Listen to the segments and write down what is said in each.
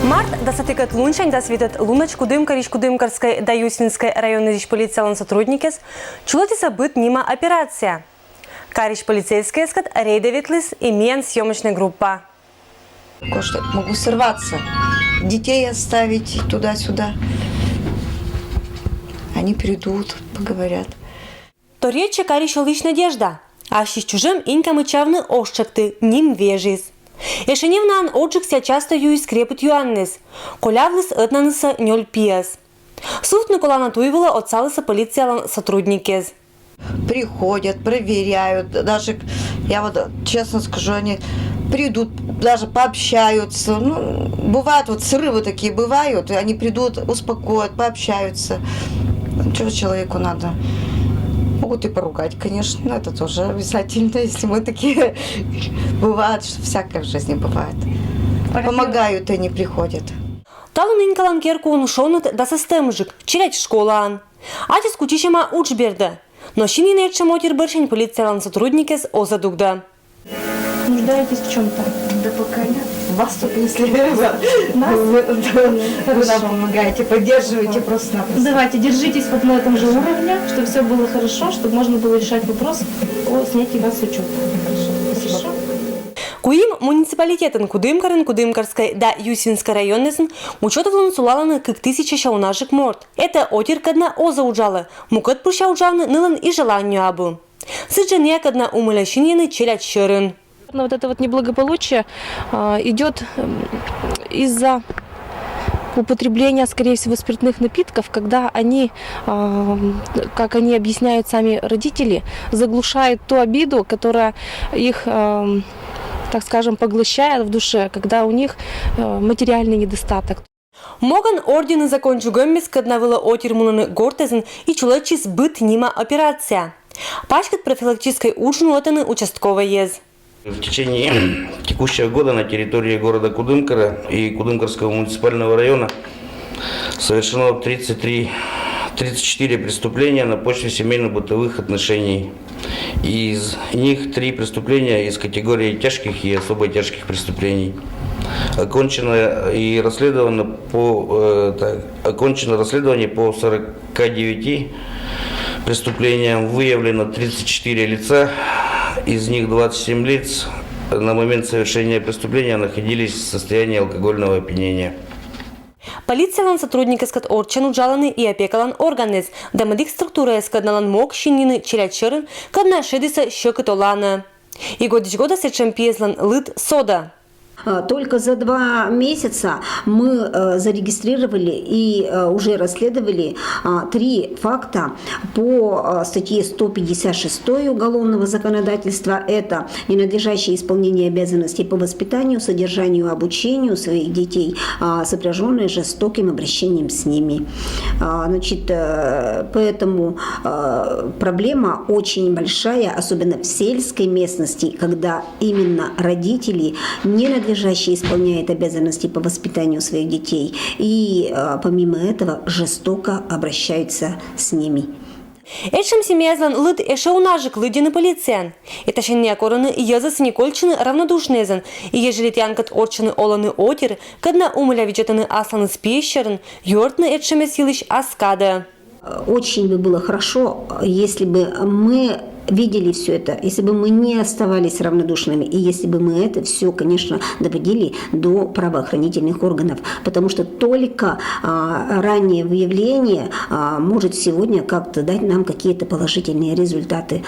Март да сатыкат лунчань да светат лунач Кудымкарич Кудымкарской да Юсвинской районной полициялан сотрудникес чулотиса быт нима операция. Карич полицейская скат рейдовитлис и мен съемочная группа. Что могу сорваться, детей оставить туда-сюда. Они придут, поговорят. То речи карич лишь надежда, а с чужим инкам и чавны ошчакты ним вежис. Ешеневнан отжикся часто юис крепит юаннес, колявлис этнанеса нёль пиас. Суд Никола Натуевала отцалыса полициялан сотрудникез. Приходят, проверяют, даже, я вот честно скажу, они придут, даже пообщаются. Ну, бывают вот срывы такие бывают, и они придут, успокоят, пообщаются. Чего человеку надо? Могут и поругать, конечно, но это тоже обязательно, если мы такие. Бывает, что всякое в жизни бывает. Помогают, и они приходят. Талын инкалан керкуун шонут да системжик, чилять школаан. Атис кучишема учберда. Но щини нечем отир бършень полициялан сотрудникес озадугда. Нуждаетесь в чем-то? Да пока нет. Вас тут, если вы нам помогаете, поддерживаете просто-напросто. Давайте, держитесь вот на этом же уровне, чтобы все было хорошо, чтобы можно было решать вопрос о снятии вас с учета. Хорошо? Куим муниципалитетен Кудымкарын Кудымкарской да Юсвинской районнесен учетовлан сулаланы как 1000 шаунашек морд. Это отиркадна оза уджалы, мукат пуща уджавны нылан и желанию абу. Сыджа некадна умылящинины челять шырын. Вот это вот неблагополучие идет из-за употребления, скорее всего, спиртных напитков, когда они, как они объясняют сами родители, заглушают ту обиду, которая их, так скажем, поглощает в душе, когда у них материальный недостаток. Моган ордены закончу гэммис каднавыла отирмунаны гортезен и чулачис быт нима операция. Пачкат профилактической учнуотаны участковой ез. В течение текущего года на территории города Кудымкара и Кудымкарского муниципального района совершено 34 преступления на почве семейно-бытовых отношений. Из них 3 преступления из категории тяжких и особо тяжких преступлений. Окончено расследование по 49 преступлениям, выявлено 34 лица. Из них 27 лиц на момент совершения преступления находились в состоянии алкогольного опьянения. Полициялан сотрудники скат орчан уджаланы и опекалан органез, да медик структура скадналан мок шиннины челять шырын, кадна шедиса щекотолана. И года сечем пьезлан лыт сода. Только за 2 месяца мы зарегистрировали и уже расследовали 3 факта по статье 156 уголовного законодательства. Это ненадлежащее исполнение обязанностей по воспитанию, содержанию, обучению своих детей, сопряженные с жестоким обращением с ними. Значит, поэтому проблема очень большая, особенно в сельской местности, когда именно родители ненадлежащие исполняет обязанности по воспитанию своих детей и помимо этого жестоко обращаются с ними. Эшем семьязлан лыд эшеунажик лыдины полициян. Это шенне короны языцы Никольчины равнодушнезен. И ежели тянкат орчины оланы отир, кадна умыля вечетаны асланы спещерн, йортны эшеме силищ аскада. Очень бы было хорошо, если бы мы видели все это, если бы мы не оставались равнодушными, и если бы мы это все, конечно, доводили до правоохранительных органов, потому что только раннее выявление может сегодня как-то дать нам какие-то положительные результаты.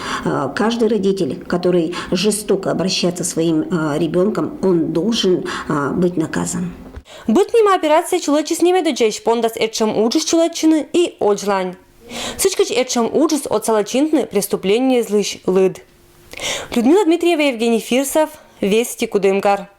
Каждый родитель, который жестоко обращается со своим ребенком, он должен быть наказан. Быт нима операция чулачис не медоджеш пондас этшам уджис чулачины и оджлань. Сычкач этшам уджис от салачинтны преступление злыш лыд. Людмила Дмитриева, Евгений Фирсов, Вести Кудымкар.